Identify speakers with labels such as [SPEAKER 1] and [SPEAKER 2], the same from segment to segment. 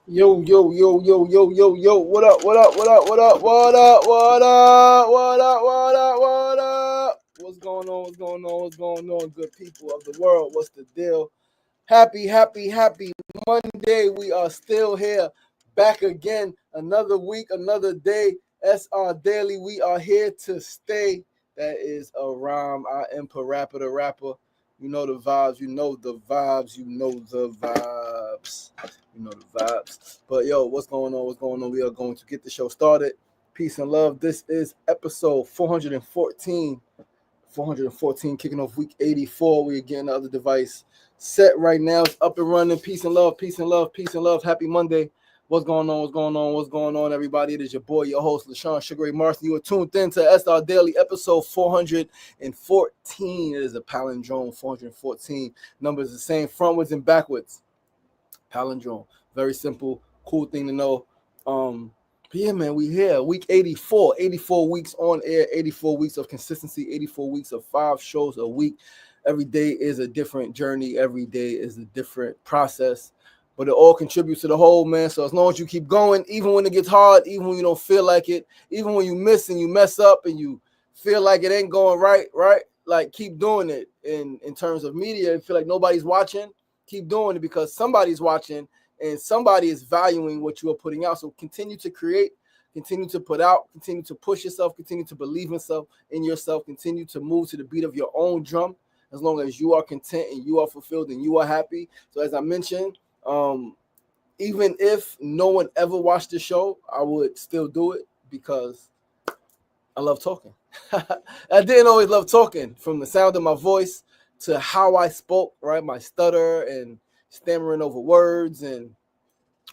[SPEAKER 1] Yo, yo, yo, yo, yo, yo, yo, what up, what up, what up, what up, what up, what up, what up, what up, what up? What's going on, what's going on, what's going on, good people of the world? What's the deal? Happy, happy, happy Monday. We are still here, back again, another week, another day. SR Daily, we are here to stay. That is a rhyme. I am Parappa the Rapper. You know the vibes, you know the vibes, you know the vibes. You know the vibes. But yo, what's going on? What's going on? We are going to get the show started. Peace and love. This is episode 414. 414, kicking off week 84. We're getting the other device set right now. It's up and running. Peace and love, peace and love, peace and love. Happy Monday. What's going on? What's going on? What's going on, everybody? It is your boy, your host, LaShawn Sugar Ray Martin. You are tuned in to SR Daily, episode 414. It is a palindrome, 414. Numbers the same, frontwards and backwards. Palindrome. Very simple, cool thing to know. But yeah, man, we here. Week 84. 84 weeks on air, 84 weeks of consistency, 84 weeks of 5 shows a week. Every day is a different journey. Every day is a different process. But it all contributes to the whole, man. So as long as you keep going, even when it gets hard, even when you don't feel like it, even when you miss and you mess up and you feel like it ain't going right? Like, keep doing it. In terms of media, I feel like nobody's watching. Keep doing it because somebody's watching and somebody is valuing what you are putting out. So continue to create, continue to put out, continue to push yourself, continue to believe in yourself, continue to move to the beat of your own drum as long as you are content and you are fulfilled and you are happy. So as I mentioned, even if no one ever watched the show, I would still do it because I love talking. I didn't always love talking, from the sound of my voice to how I spoke, right? My stutter and stammering over words and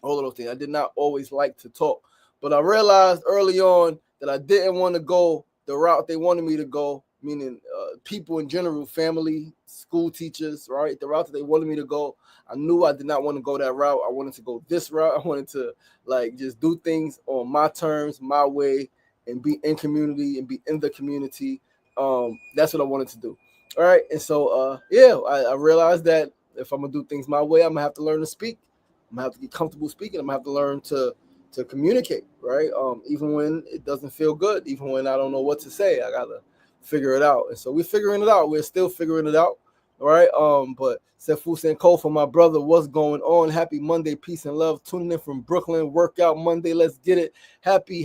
[SPEAKER 1] all of those things. I did not always like to talk, but I realized early on that I didn't want to go the route they wanted me to go, meaning people in general, family, school teachers, right? The route that they wanted me to go. I knew I did not want to go that route. I wanted to go this route. I wanted to just do things on my terms, my way, and be in community and be in the community. That's what I wanted to do. All right. And so, I realized that if I'm going to do things my way, I'm going to have to learn to speak. I'm going to have to get comfortable speaking. I'm going to have to learn to communicate, right? Even when it doesn't feel good, even when I don't know what to say, I got to figure it out. And so we're figuring it out. We're still figuring it out. All right. But Sefu Senko for my brother, what's going on? Happy Monday, peace and love. Tuning in from Brooklyn, workout Monday. Let's get it. Happy,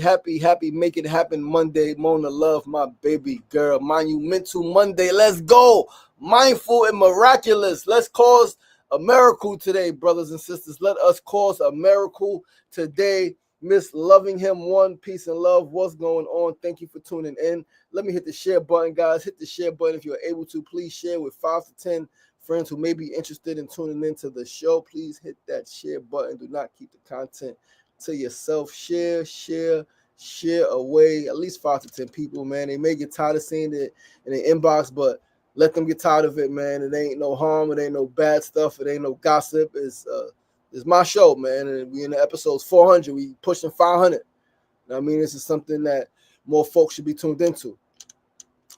[SPEAKER 1] make it happen Monday. Mona Love, my baby girl. Monumental Monday. Let's go. Mindful and miraculous. Let's cause a miracle today, brothers and sisters. Let us cause a miracle today. Miss Loving Him One, peace and love. What's going on? Thank you for tuning in. Let me hit the share button, guys. Hit the share button if you're able to. Please share with 5 to 10 friends who may be interested in tuning into the show. Please hit that share button. Do not keep the content to yourself. Share away. At least 5 to 10 people, man. They may get tired of seeing it in the inbox, but let them get tired of it, man. It ain't no harm. It ain't no bad stuff. It ain't no gossip. It's my show, man. And we in the episodes 400. We pushing 500. I mean, this is something that more folks should be tuned into.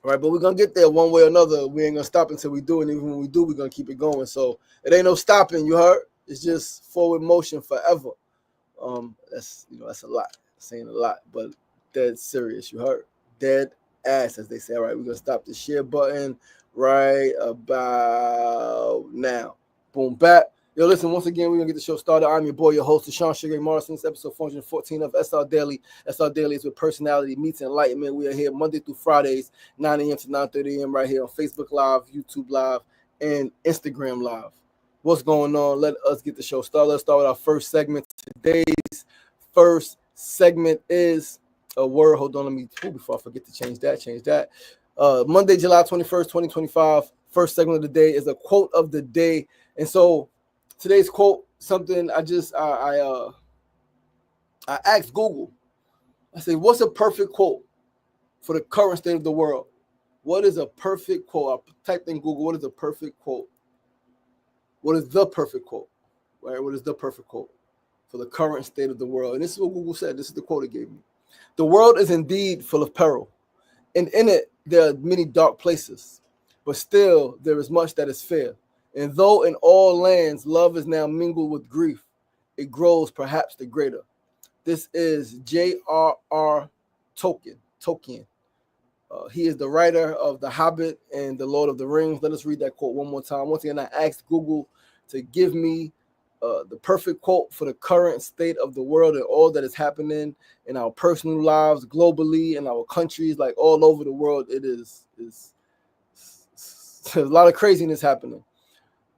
[SPEAKER 1] All right, but we're going to get there one way or another. We ain't going to stop until we do. And even when we do, we're going to keep it going. So it ain't no stopping, you heard? It's just forward motion forever. That's a lot. Saying a lot, but dead serious, you heard? Dead ass, as they say. All right, we're going to stop the share button right about now. Boom, back. Yo, listen, once again, we're going to get the show started. I'm your boy, your host, Sean Sugar Morrison. It's episode 414 of SR Daily. SR Daily is where personality meets enlightenment. We are here Monday through Fridays, 9 a.m. to 9:30 a.m. right here on Facebook Live, YouTube Live, and Instagram Live. What's going on? Let us get the show started. Let's start with our first segment. Today's first segment is a word. Hold on, before I forget to change that. Monday, July 21st, 2025. First segment of the day is a quote of the day. And so today's quote, something I asked Google. I said, what's a perfect quote for the current state of the world? What is a perfect quote? I typed in Google, what is a perfect quote? What is the perfect quote? Right? What is the perfect quote for the current state of the world? And this is what Google said. This is the quote it gave me. The world is indeed full of peril, and in it there are many dark places, but still there is much that is fair. And though in all lands love is now mingled with grief, it grows perhaps the greater. This is J.R.R. Tolkien. He is the writer of The Hobbit and The Lord of the Rings. Let us read that quote one more time. Once again, I asked Google to give me the perfect quote for the current state of the world and all that is happening in our personal lives, globally, in our countries, like all over the world. It is a lot of craziness happening.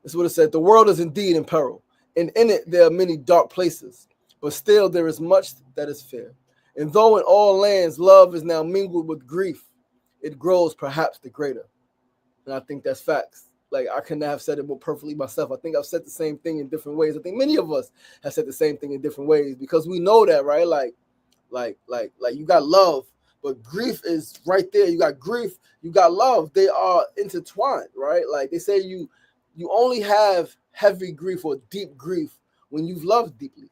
[SPEAKER 1] This is what it said. The world is indeed in peril, and in it there are many dark places, but still there is much that is fair. And though in all lands love is now mingled with grief, it grows perhaps the greater. And I think that's facts. Like, I could not have said it more perfectly myself. I think I've said the same thing in different ways. I think many of us have said the same thing in different ways, because we know that, right? Like you got love, but grief is right there. You got grief, you got love. They are intertwined, right? Like they say, you only have heavy grief or deep grief when you've loved deeply.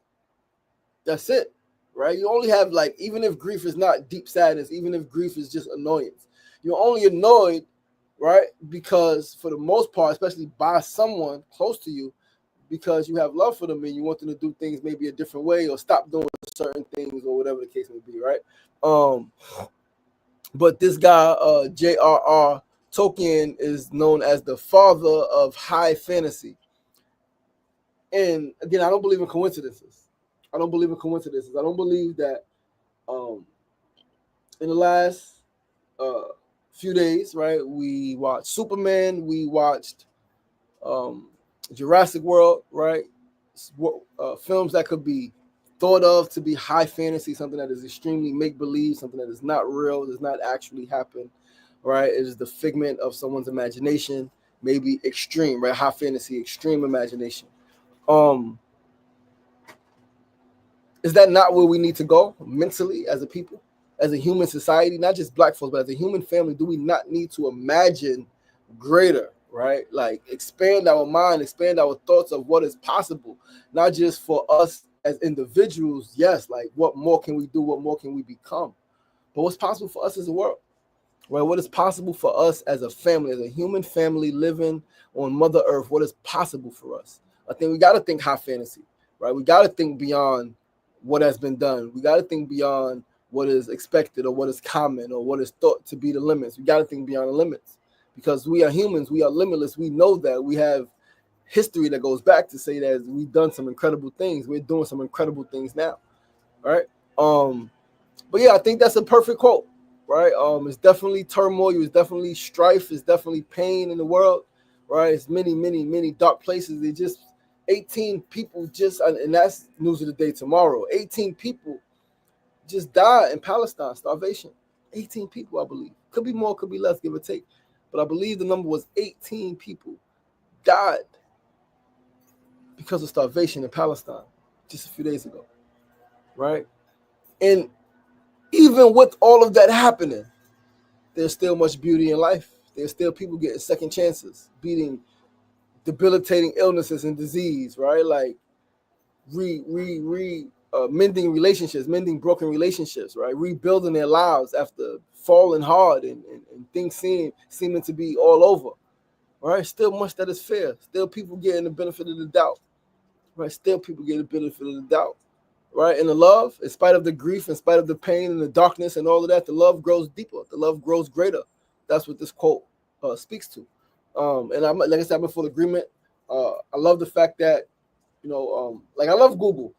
[SPEAKER 1] That's it, right? You only have, like, even if grief is not deep sadness, even if grief is just annoyance, you're only annoyed, right? Because for the most part, especially by someone close to you, because you have love for them and you want them to do things maybe a different way or stop doing certain things or whatever the case may be, right? But this guy, J.R.R. Tolkien, is known as the father of high fantasy. And again, I don't believe in coincidences. I don't believe that in the last few days, right, we watched Superman, we watched Jurassic World, right? Films that could be thought of to be high fantasy, something that is extremely make-believe, something that is not real, does not actually happen, right? It is the figment of someone's imagination, maybe extreme, right? High fantasy, extreme imagination. Is that not where we need to go mentally as a people, as a human society, not just black folks, but as a human family? Do we not need to imagine greater, right? Like, expand our mind, expand our thoughts of what is possible, not just for us as individuals. Yes, like, what more can we do? What more can we become? But what's possible for us as a world, right? What is possible for us as a family, as a human family living on Mother Earth? What is possible for us? I think we got to think high fantasy, right? We got to think beyond what has been done. We got to think beyond what is expected or what is common or what is thought to be the limits. We got to think beyond the limits, because we are humans. We are limitless. We know that. We have history that goes back to say that we've done some incredible things. We're doing some incredible things now, right? But yeah, I think that's a perfect quote, right? It's definitely turmoil. It's definitely strife. It's definitely pain in the world, right? It's many, many, many dark places. They just 18 people just, and that's news of the day tomorrow. 18 people just died in Palestine, starvation. 18 people, I believe. Could be more, could be less, give or take. But I believe the number was 18 people died because of starvation in Palestine just a few days ago, right? And even with all of that happening, there's still much beauty in life. There's still people getting second chances, beating debilitating illnesses and disease, right? Like mending relationships, mending broken relationships, right? Rebuilding their lives after falling hard and things seeming to be all over, right? Still much that is fair. Still people getting the benefit of the doubt, right? Still people getting the benefit of the doubt, right? And the love, in spite of the grief, in spite of the pain and the darkness and all of that, the love grows deeper. The love grows greater. That's what this quote speaks to. And I'm, like I said, I'm in full agreement. I love the fact that, like, I love Google.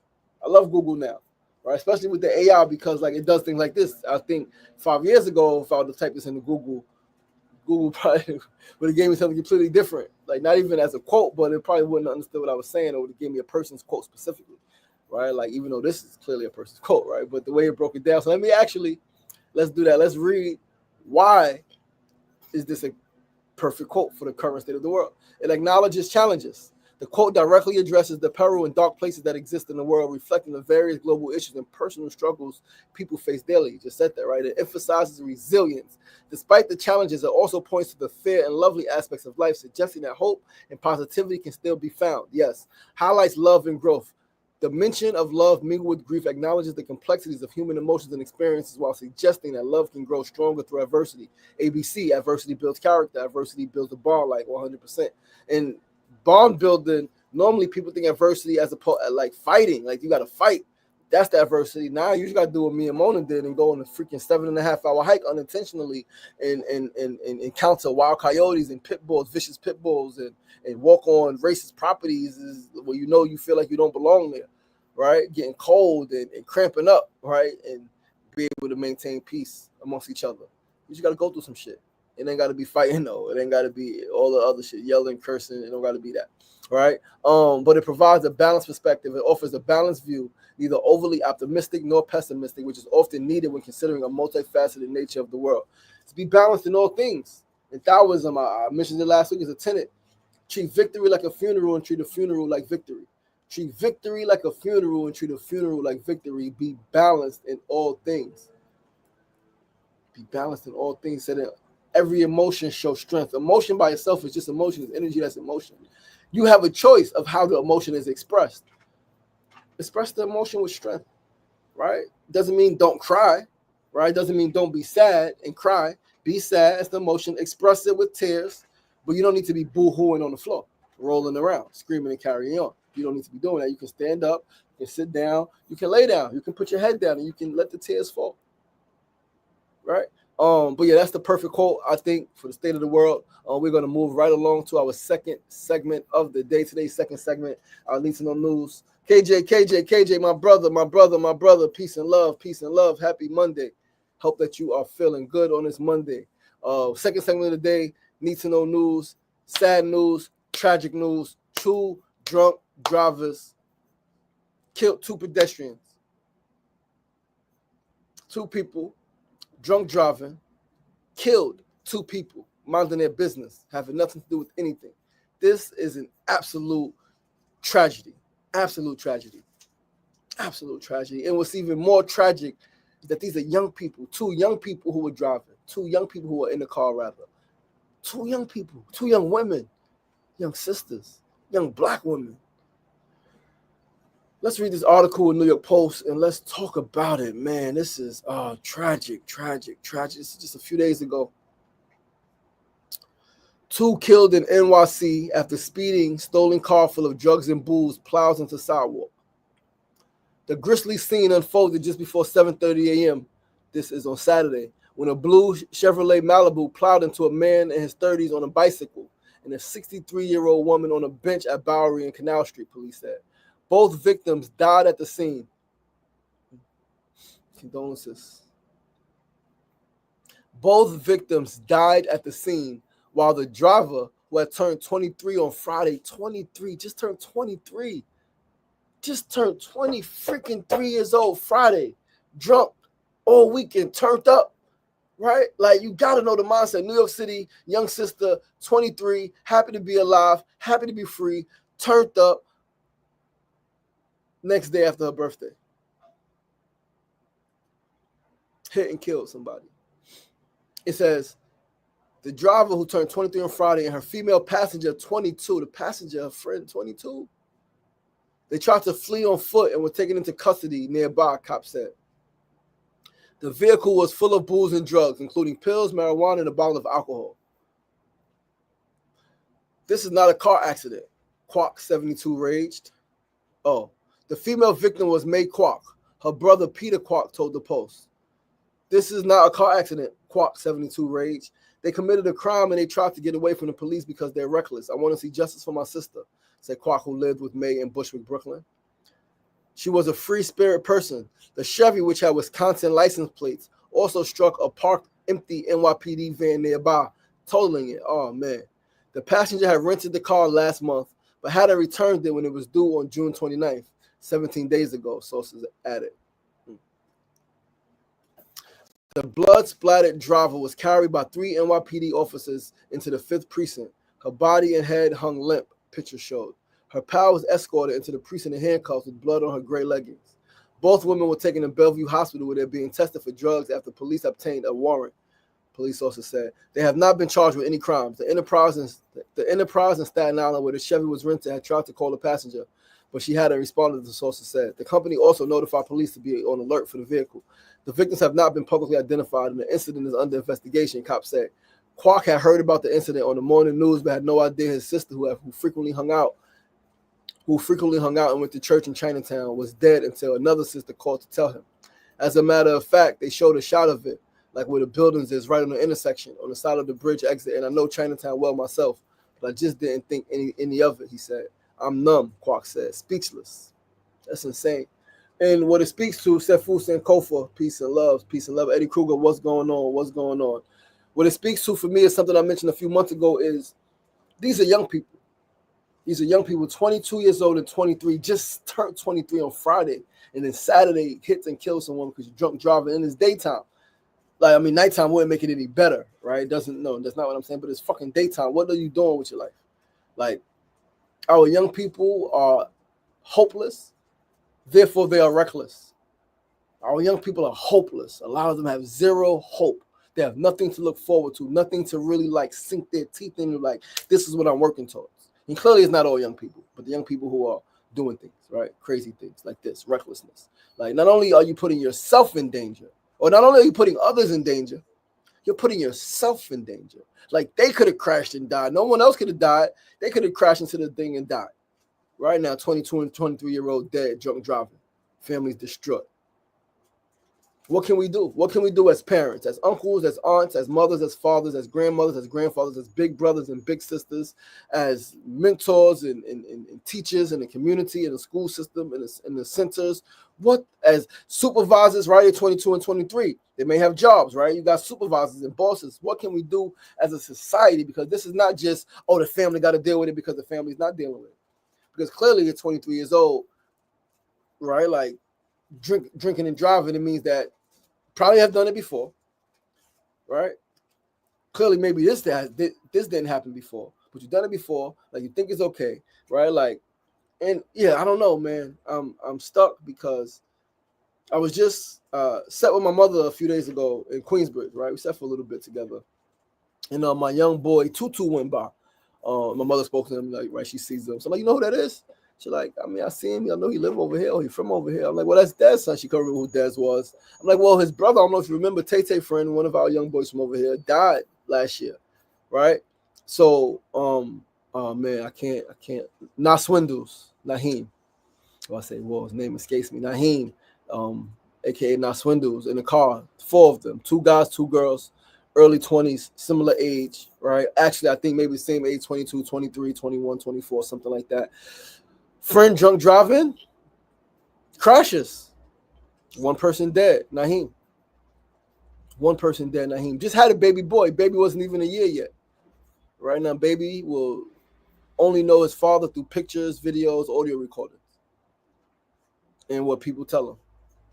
[SPEAKER 1] I love Google now, right? Especially with the AI, because, like, it does things like this. I think 5 years ago, if I would have typed this into Google probably would have gave me something completely different. Like, not even as a quote, but it probably wouldn't have understood what I was saying, or would have given me a person's quote specifically, right? Like, even though this is clearly a person's quote, right? But the way it broke it down. So let's do that. Let's read why is this a perfect quote for the current state of the world. It acknowledges challenges. The quote directly addresses the peril and dark places that exist in the world, reflecting the various global issues and personal struggles people face daily. You just said that, right? It emphasizes resilience. Despite the challenges, it also points to the fair and lovely aspects of life, suggesting that hope and positivity can still be found. Yes, highlights love and growth. The mention of love mingled with grief acknowledges the complexities of human emotions and experiences, while suggesting that love can grow stronger through adversity. ABC, adversity builds character. Adversity builds a bond, like 100%. And bond building Normally, people think adversity as like fighting, like you got to fight. That's the adversity. Now you just got to do what me and Mona did and go on a freaking 7.5 hour hike unintentionally and encounter wild coyotes and pit bulls, vicious pit bulls, and walk on racist properties where you feel like you don't belong there, right? Getting cold and cramping up, right? And be able to maintain peace amongst each other. You just got to go through some shit. It ain't got to be fighting, though. It ain't got to be all the other shit, yelling, cursing. It don't got to be that, right? But it provides a balanced perspective. It offers a balanced view, neither overly optimistic nor pessimistic, which is often needed when considering a multifaceted nature of the world. To be balanced in all things. In Taoism, I mentioned it last week, is a tenet. Treat victory like a funeral and treat a funeral like victory. Treat victory like a funeral and treat a funeral like victory. Be balanced in all things. Be balanced in all things. So that every emotion shows strength. Emotion by itself is just emotion. It's energy that's emotion. You have a choice of how the emotion is expressed. Express the emotion with strength, right? Doesn't mean don't cry, right? Doesn't mean don't be sad and cry. Be sad as the emotion. Express it with tears, but you don't need to be boo-hooing on the floor, rolling around, screaming and carrying on. You don't need to be doing that. You can stand up, you can sit down, you can lay down, you can put your head down, and you can let the tears fall, right? But yeah, that's the perfect quote, I think, for the state of the world. We're going to move right along to our second segment of the day. Today's second segment, our Need to Know News. KJ, my brother, peace and love. Happy Monday. Hope that you are feeling good on this Monday. Second segment of the day, Need to Know News, sad news, tragic news. 2 drunk drivers killed 2 pedestrians. 2 people drunk driving killed 2 people minding their business, having nothing to do with anything. This is an absolute tragedy. Absolute tragedy. And what's even more tragic is that these are young people, 2 young people who were driving, 2 young people who were in the car, rather. 2 young people, 2 young women, young sisters, young black women. Let's read this article in New York Post and let's talk about it, man. This is tragic. This is just a few days ago. 2 killed in NYC after speeding stolen car full of drugs and booze plows into sidewalk. The grisly scene unfolded just before 7:30 a.m. This is on Saturday, when a blue Chevrolet Malibu plowed into a man in his 30s on a bicycle and a 63-year-old woman on a bench at Bowery and Canal Street, police said. Both victims died at the scene. Condolences. Both victims died at the scene, while the driver, who had turned 23 on Friday, 23, just turned 23, just turned 20 freaking 3 years old Friday, drunk all weekend, turned up, right? Like, you got to know the mindset. New York City, young sister, 23, happy to be alive, happy to be free, turned up, next day after her birthday. Hit and killed somebody. It says, the driver who turned 23 on Friday and her female passenger, 22, the passenger, her friend, 22. They tried to flee on foot and were taken into custody nearby, cops said. The vehicle was full of booze and drugs, including pills, marijuana, and a bottle of alcohol. This is not a car accident, Kwok 72 raged. The female victim was May Kwok. Her brother, Peter Kwok, told the Post. This is not a car accident, Kwok 72 raged. They committed a crime and they tried to get away from the police because they're reckless. I want to see justice for my sister, said Kwok, who lived with May in Bushwick, Brooklyn. She was a free spirit person. The Chevy, which had Wisconsin license plates, also struck a parked empty NYPD van nearby, totaling it. Oh, man. The passenger had rented the car last month, but hadn't returned it when it was due on June 29th, 17 days ago, sources added. The blood-splattered driver was carried by 3 NYPD officers into the 5th precinct. Her body and head hung limp, pictures showed. Her pal was escorted into the precinct in handcuffs with blood on her gray leggings. Both women were taken to Bellevue Hospital where they're being tested for drugs after police obtained a warrant, police also said. They have not been charged with any crimes. The Enterprise in Staten Island, where the Chevy was rented, had tried to call the passenger, but she hadn't responded, the sources said. The company also notified police to be on alert for the vehicle. The victims have not been publicly identified, and the incident is under investigation, cops said. Kwok had heard about the incident on the morning news, but had no idea his sister, who frequently hung out who frequently hung out and went to church in Chinatown, was dead until another sister called to tell him. As a matter of fact, they showed a shot of it, like where the buildings is right on the intersection, on the side of the bridge exit. And I know Chinatown well myself, but I just didn't think any of it, he said. I'm numb, Quark said, speechless. That's insane. And what it speaks to, Sefu Sankofa, peace and love, Eddie Kruger, what's going on? What it speaks to for me is something I mentioned a few months ago is these are young people. These are young people, 22 years old and 23, just turned 23 on Friday. And then Saturday hits and kills someone because you're drunk driving in his daytime. Like, I mean, nighttime wouldn't make it any better, right? That's not what I'm saying, but it's fucking daytime. What are you doing with your life? Like, our young people are hopeless, therefore they are reckless. Our young people are hopeless. A lot of them have zero hope. They have nothing to look forward to, nothing to really like sink their teeth into, like, this is what I'm working towards. And clearly it's not all young people, but the young people who are doing things, right? Crazy things like this, recklessness. Like, not only are you putting yourself in danger, or not only are you putting others in danger, you're putting yourself in danger. Like, they could have crashed and died. No one else could have died. They could have crashed into the thing and died. Right now, 22 and 23-year-old dead, drunk driving. Families distraught. What can we do? What can we do as parents, as uncles, as aunts, as mothers, as fathers, as grandmothers, as grandfathers, as big brothers and big sisters, as mentors and teachers in the community, in the school system, in the centers? What, as supervisors, right, at 22 and 23, they may have jobs, right? You got supervisors and bosses. What can we do as a society? Because this is not just, oh, the family got to deal with it because the family's not dealing with it. Because clearly at 23 years old, right, like drinking and driving, it means that probably have done it before, right? Clearly, maybe this didn't happen before, but you've done it before. Like, you think it's okay, right? Like, and yeah, I don't know, man. I'm stuck because I was just sat with my mother a few days ago in Queensbridge, right? We sat for a little bit together, and my young boy Tutu went by. My mother spoke to him, like, right? She sees him, so I'm like, you know who that is? She's like, I mean, I see him. I know he live over here. Or he from over here. I'm like, well, that's Dad's son. She couldn't remember who Dad's was. I'm like, well, his brother, I don't know if you remember, Tay friend, one of our young boys from over here, died last year, right? So, oh man, I can't. Naswindles, Naheem. Well, I say, well, his name escapes me. Naheem, aka Naswindles, in the car, 4 of them, 2 guys, 2 girls, early 20s, similar age, right? Actually, I think maybe the same age, 22, 23, 21, 24, something like that. Friend drunk driving, crashes. 1 person dead, Naheem. 1 person dead, Naheem. Just had a baby boy. Baby wasn't even a year yet. Right now, baby will only know his father through pictures, videos, audio recordings, and what people tell him.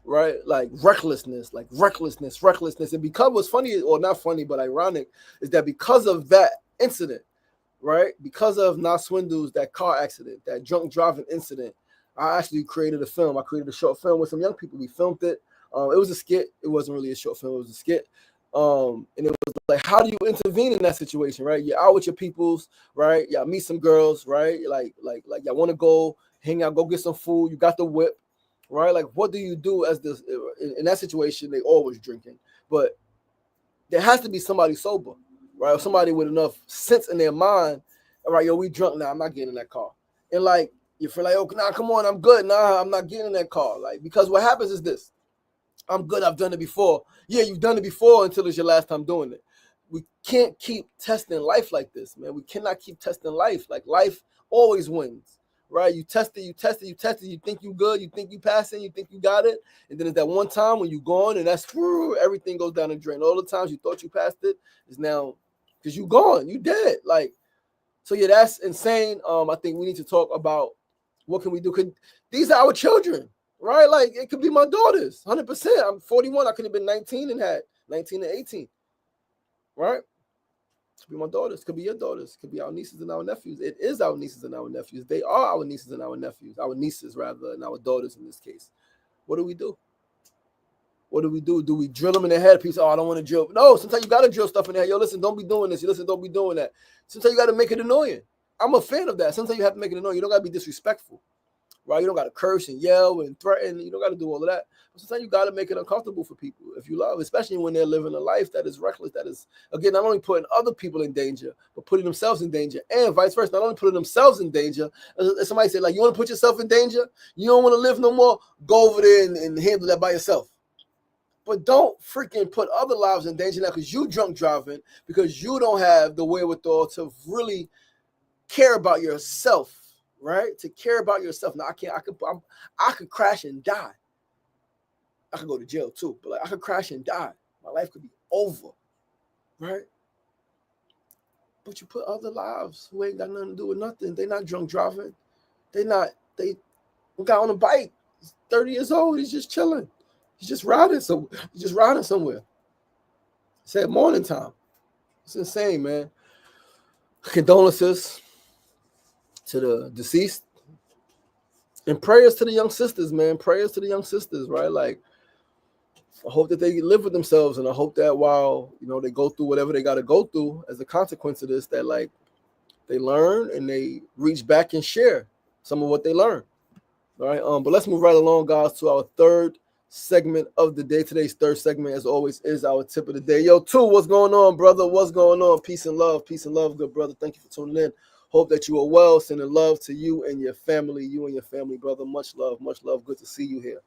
[SPEAKER 1] Right? Like recklessness. And because what's funny, or not funny, but ironic, is that because of that incident, right? Because of Naswindle's, that car accident, that drunk driving incident, I actually created a film. I created a short film with some young people. We filmed it. It was a skit. It wasn't really a short film. It was a skit. And it was like, how do you intervene in that situation, right? You're out with your peoples, right? Y'all meet some girls, right? Like y'all want to go hang out, go get some food. You got the whip, right? Like, what do you do as this in that situation? They always drinking, but there has to be somebody sober, right? Or somebody with enough sense in their mind. All right, yo, we drunk now. I'm not getting in that car. And like, you feel like, oh, nah, come on, I'm good. Nah, I'm not getting in that car. Like, because what happens is this. I'm good. I've done it before. Yeah, you've done it before until it's your last time doing it. We can't keep testing life like this, man. We cannot keep testing life. Like, life always wins, right? You test it. You think you good. You think you passing. You think you got it. And then it's that one time when you gone and that's everything goes down the drain. All the times you thought you passed it is now because you gone. You dead. Like, so yeah, that's insane. I think we need to talk about what can we do. Because these are our children. Right? Like, it could be my daughters, 100%. I'm 41. I could have been 19 and had 19 and 18. Right? It could be my daughters. It could be your daughters. It could be our nieces and our nephews. It is our nieces and our nephews. They are our nieces and our nephews. Our nieces, rather, and our daughters in this case. What do we do? What do we do? Do we drill them in their head? People say, oh, I don't want to drill. No, sometimes you got to drill stuff in their head. Yo, listen, don't be doing this. Listen, don't be doing that. Sometimes you got to make it annoying. I'm a fan of that. Sometimes you have to make it annoying. You don't got to be disrespectful. right? You don't got to curse and yell and threaten. You don't got to do all of that. But sometimes you got to make it uncomfortable for people if you love, especially when they're living a life that is reckless, that is, again, not only putting other people in danger, but putting themselves in danger, and vice versa. Not only putting themselves in danger, as somebody said, like, you want to put yourself in danger? You don't want to live no more? Go over there and handle that by yourself. But don't freaking put other lives in danger now because you drunk driving, because you don't have the wherewithal to really care about yourself, right? To care about yourself. Now, I could crash and die. I could go to jail too, but like, I could crash and die. My life could be over, right? But you put other lives who ain't got nothing to do with nothing. They not drunk driving. They got on a bike. He's 30 years old. He's just chilling. He's just riding somewhere. It's at morning time. It's insane, man. Condolences to the deceased. And prayers to the young sisters, man. Prayers to the young sisters, right? Like, I hope that they live with themselves, and I hope that while, they go through whatever they got to go through as a consequence of this, that, like, they learn and they reach back and share some of what they learned. All right. But let's move right along, guys, to our third segment of the day. Today's third segment, as always, is our tip of the day. Yo, Two, what's going on, brother? What's going on? Peace and love, good brother. Thank you for tuning in. Hope that you are well. Sending love to you and your family, brother. Much love, much love. Good to see you here.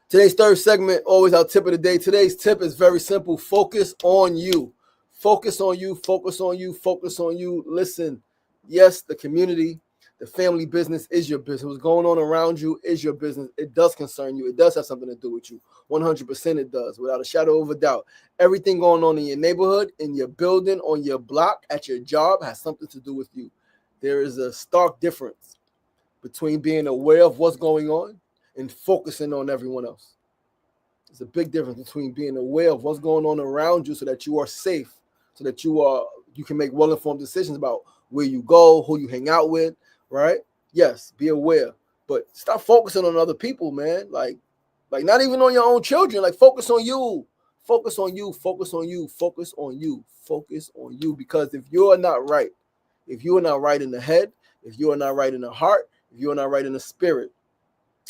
[SPEAKER 1] Today's third segment, always our tip of the day. Today's tip is very simple. Focus on you. Focus on you. Focus on you. Focus on you. Listen, yes, the community, the family business is your business. What's going on around you is your business. It does concern you. It does have something to do with you. 100% it does, without a shadow of a doubt. Everything going on in your neighborhood, in your building, on your block, at your job has something to do with you. There is a stark difference between being aware of what's going on and focusing on everyone else. There's a big difference between being aware of what's going on around you so that you are safe, so that you can make well-informed decisions about where you go, who you hang out with, right? Yes, be aware, but stop focusing on other people, man. Like not even on your own children. Like, focus on you. Focus on you. Focus on you. Focus on you. Focus on you. Because if you are not right, if you are not right in the head, if you are not right in the heart, if you are not right in the spirit,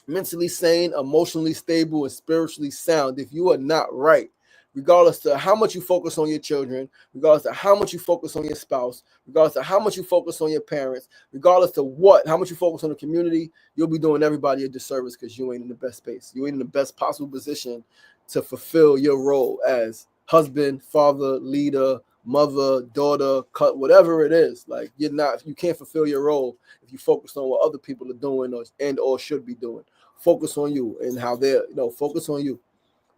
[SPEAKER 1] mentally sane, emotionally stable, and spiritually sound, if you are not right, regardless to how much you focus on your children, regardless to how much you focus on your spouse, regardless to how much you focus on your parents, regardless to how much you focus on the community, you'll be doing everybody a disservice because you ain't in the best space. You ain't in the best possible position to fulfill your role as husband, father, leader, mother, daughter, whatever it is. Like, you can't fulfill your role if you focus on what other people are doing or should be doing. Focus on you and how focus on you,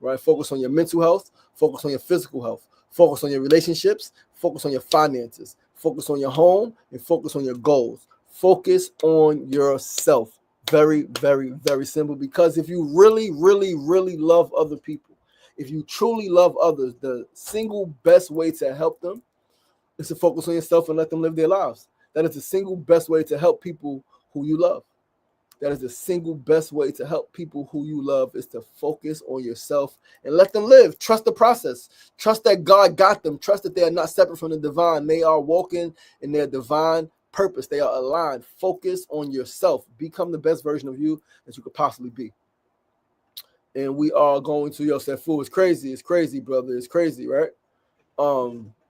[SPEAKER 1] right? Focus on your mental health, focus on your physical health, focus on your relationships, focus on your finances, focus on your home, and focus on your goals. Focus on yourself. Very, very, very simple. Because if you really, really, really love other people, if you truly love others, the single best way to help them is to focus on yourself and let them live their lives. That is the single best way to help people who you love. That is the single best way to help people who you love, is to focus on yourself and let them live. Trust the process. Trust that God got them. Trust that they are not separate from the divine. They are walking in their divine purpose. They are aligned. Focus on yourself. Become the best version of you that you could possibly be. And we are going to, Sefu, it's crazy. It's crazy, brother. It's crazy, right?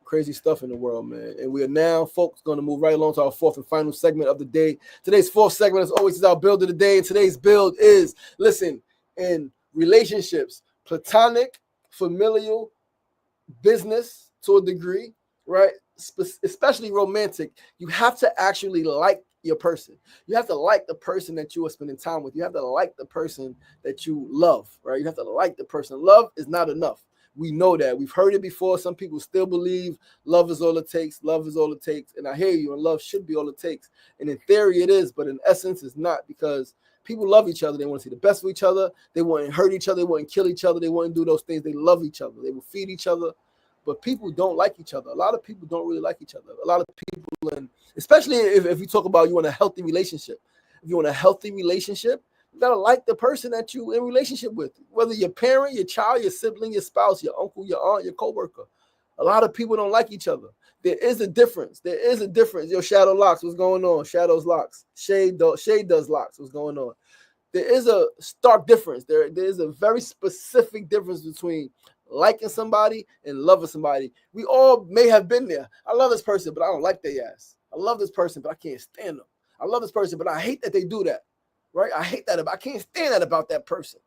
[SPEAKER 1] Crazy stuff in the world, man. And we are now, folks, going to move right along to our fourth and final segment of the day. Today's fourth segment, as always, is our build of the day. And today's build is, listen, in relationships, platonic, familial, business to a degree, right? Especially romantic, you have to actually like your person. You have to like the person that you are spending time with. You have to like the person that you love, right? You have to like the person. Love is not enough. We know that. We've heard it before. Some people still believe love is all it takes. Love is all it takes. And I hear you, and love should be all it takes. And in theory it is, but in essence it's not, because people love each other. They want to see the best for each other. They wouldn't hurt each other. They wouldn't kill each other. They wouldn't do those things. They love each other. They will feed each other. But people don't like each other. A lot of people don't really like each other. A lot of people, and especially if you talk about you want a healthy relationship. If you want a healthy relationship, you gotta like the person that you in relationship with, whether your parent, your child, your sibling, your spouse, your uncle, your aunt, your coworker. A lot of people don't like each other. There is a difference. There is a difference. Yo, Shadow Locks, what's going on? Shadows Locks. Shade does locks. What's going on? There is a stark difference. There is a very specific difference between liking somebody and loving somebody. We all may have been there. I love this person, but I don't like their ass. I love this person, but I can't stand them. I love this person, but I hate that they do that. Right? I hate that. I can't stand that about that person.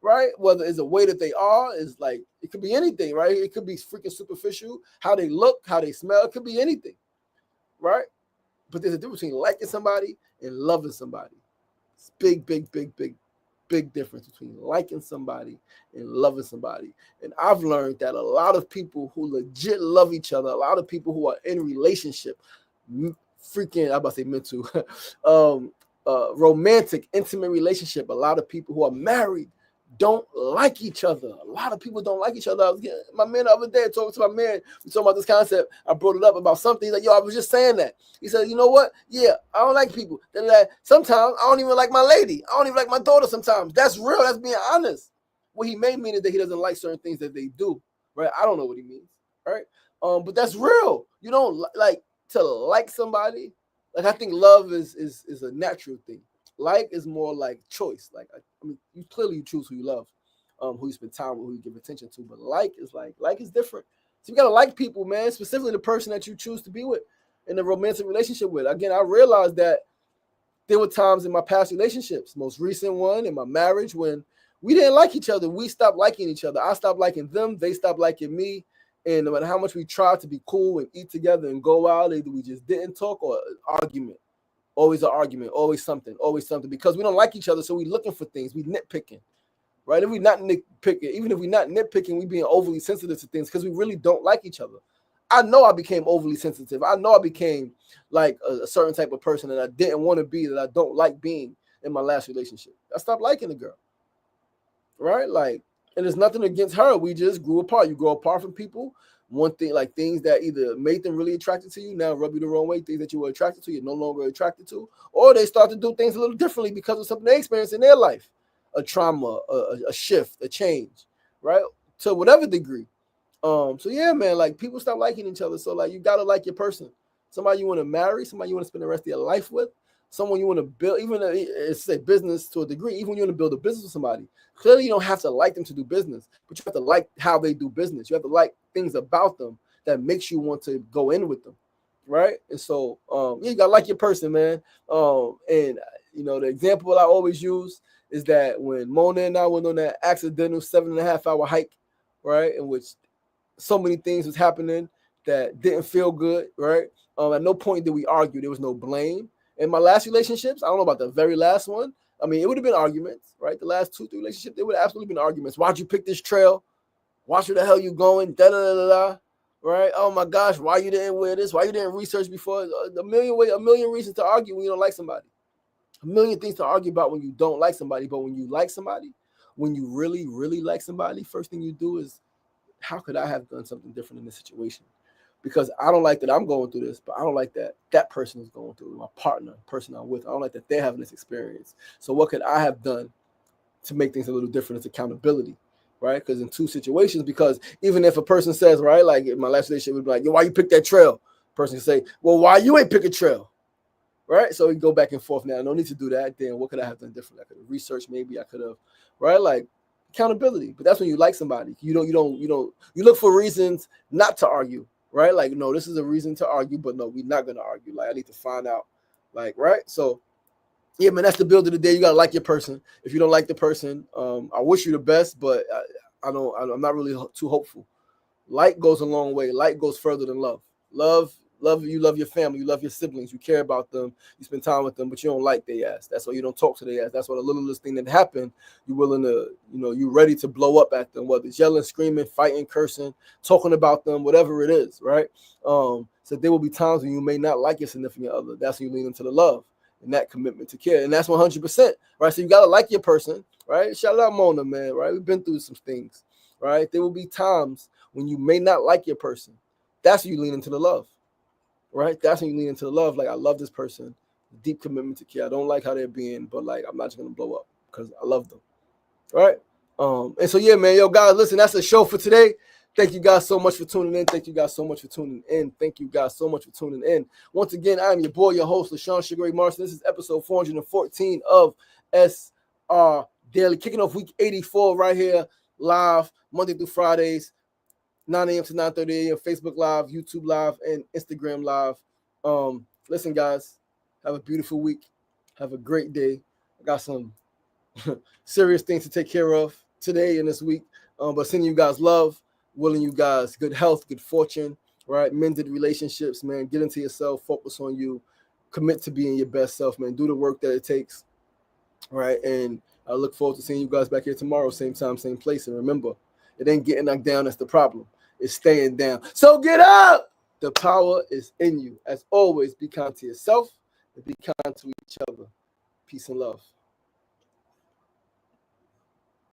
[SPEAKER 1] Right? Whether it's a way that they are, is like, it could be anything, right? It could be freaking superficial, how they look, how they smell. It could be anything. Right? But there's a difference between liking somebody and loving somebody. It's big difference between liking somebody and loving somebody. And I've learned that a lot of people who legit love each other, a lot of people who are in relationship, freaking, I'm about to say mental, romantic, intimate relationship, a lot of people who are married don't like each other. A lot of people don't like each other. I was getting, my man the other day, talking to my man, we talking about this concept. I brought it up about something. He's like, yo, I was just saying that. He said, you know what? Yeah, I don't like people. Then sometimes I don't even like my lady. I don't even like my daughter sometimes. That's real. That's being honest. What he may mean is that he doesn't like certain things that they do, right? I don't know what he means, right? But that's real. You don't like to like somebody. Like, I think love is a natural thing. Like is more like choice. Like, I mean, you clearly choose who you love, who you spend time with, who you give attention to. But like is different. So you gotta like people, man. Specifically the person that you choose to be with in a romantic relationship with. Again, I realized that there were times in my past relationships, most recent one in my marriage, when we didn't like each other. We stopped liking each other. I stopped liking them. They stopped liking me. And no matter how much we tried to be cool and eat together and go out, either we just didn't talk or argument. Always an argument, always something, because we don't like each other. So we're looking for things, we nitpicking, right? If we're not nitpicking, even if we're not nitpicking, we being overly sensitive to things because we really don't like each other. I know I became overly sensitive. I know I became like a certain type of person that I didn't want to be, that I don't like being in my last relationship. I stopped liking the girl, right? Like, and there's nothing against her. We just grew apart. You grow apart from people. One thing, like things that either made them really attracted to you now rub you the wrong way. Things that you were attracted to, you're no longer attracted to, or they start to do things a little differently because of something they experienced in their life, a trauma, a shift, a change, right? To whatever degree. So yeah, man, like people stop liking each other. So like you gotta like your person, somebody you want to marry, somebody you want to spend the rest of your life with, someone you want to build, even it's a business to a degree. Even when you want to build a business with somebody, clearly you don't have to like them to do business, but you have to like how they do business. You have to like things about them that makes you want to go in with them, right? And so, yeah, you gotta like your person, man. And you know, the example I always use is that when Mona and I went on that accidental 7.5 hour hike, right, in which so many things was happening that didn't feel good, right? At no point did we argue. There was no blame. In my last relationships, I don't know about the very last one. I mean, it would have been arguments, right? The last 2-3 relationships, there would have absolutely been arguments. Why'd you pick this trail? Watch where the hell you going? Da da da da. Right? Oh my gosh, why you didn't wear this? Why you didn't research before? A million reasons to argue when you don't like somebody. A million things to argue about when you don't like somebody. But when you like somebody, when you really, really like somebody, first thing you do is, how could I have done something different in this situation? Because I don't like that I'm going through this, but I don't like that that person is going through it, my partner, person I'm with. I don't like that they're having this experience. So what could I have done to make things a little different? It's accountability, right? Because in two situations, because even if a person says, right, like in my last relationship would be like, yo, why you pick that trail? Person can say, well, why you ain't pick a trail? Right? So we go back and forth now. No need to do that. Then what could I have done differently? I could have researched, maybe I could have, right? Like accountability. But that's when you like somebody. You look for reasons not to argue, right? Like, no, this is a reason to argue, but no, we're not gonna argue. Like, I need to find out. Like, right? So yeah, man, that's the build of the day. You gotta like your person. If you don't like the person, I wish you the best, but I'm not really too hopeful. Like goes a long way. Like goes further than love. You love your family, you love your siblings, you care about them, you spend time with them, but you don't like their ass. That's why you don't talk to their ass. That's why the littlest thing that happened, you're willing to, you're ready to blow up at them, whether it's yelling, screaming, fighting, cursing, talking about them, whatever it is, right? So there will be times when you may not like your significant other. That's when you lean into the love and that commitment to care. And that's 100%, right? So you got to like your person, right? Shout out Mona, man, right? We've been through some things, right? There will be times when you may not like your person. That's when you lean into the love. Right? That's when you lean into the love. Like, I love this person, deep commitment to care. I don't like how they're being, but like, I'm not just gonna blow up because I love them. Right? And so yeah, man, yo, guys, listen, that's the show for today. Thank you guys so much for tuning in. Thank you guys so much for tuning in. Thank you guys so much for tuning in. Once again, I'm your boy, your host, LaShawn Sugar Ray Martin. This is episode 414 of SRDaily, kicking off week 84 right here, live, Monday through Fridays, 9 a.m. to 9:30 a.m., Facebook Live, YouTube Live, and Instagram Live. Listen, guys, have a beautiful week. Have a great day. I got some serious things to take care of today and this week, but sending you guys love, willing you guys good health, good fortune, right? Mended relationships, man. Get into yourself, focus on you, commit to being your best self, man. Do the work that it takes, right? And I look forward to seeing you guys back here tomorrow, same time, same place. And remember, it ain't getting knocked down that's the problem. It's staying down. So get up! The power is in you. As always, be kind to yourself and be kind to each other. Peace and love.